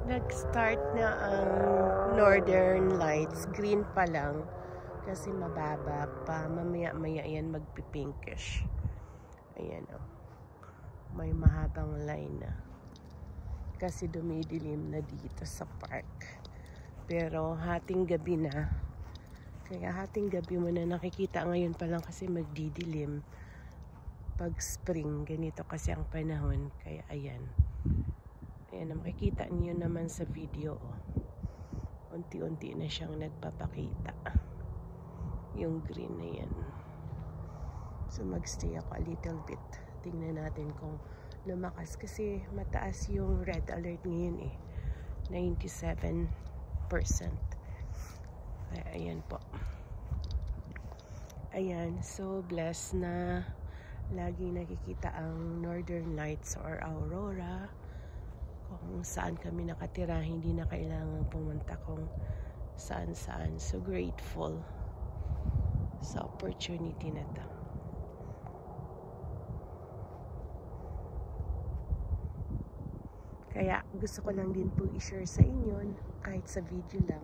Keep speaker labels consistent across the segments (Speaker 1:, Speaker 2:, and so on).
Speaker 1: Nag-start na ang Northern Lights. Green pa lang. Kasi mababa pa. Mamaya-maya yan magpipinkish. Ayan o. May mahabang line na. Kasi dumidilim na dito sa park. Pero hating gabi na. Kaya hating gabi mo na nakikita ngayon pa lang kasi magdidilim. Pag spring, ganito kasi ang panahon. Kaya ayan. Ayan, makikita niyo naman sa video. Unti-unti na siyang nagpapakita. Yung green na yan. So magstay ako a little bit. Tingnan natin kung lumakas. Kasi mataas yung red alert ngayon eh. 97%. Kaya ayan po. Ayan, so blessed na lagi nakikita ang Northern Lights or Aurora. Kung saan kami nakatira, hindi na kailangan pumunta kung saan-saan. So grateful sa opportunity na to. Kaya gusto ko lang din po i-share sa inyo, kahit sa video lang,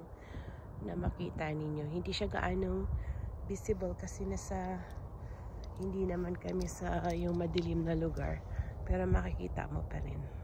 Speaker 1: na makita ninyo. Hindi siya gaano visible kasi hindi naman kami sa yung madilim na lugar. Pero makikita mo pa rin.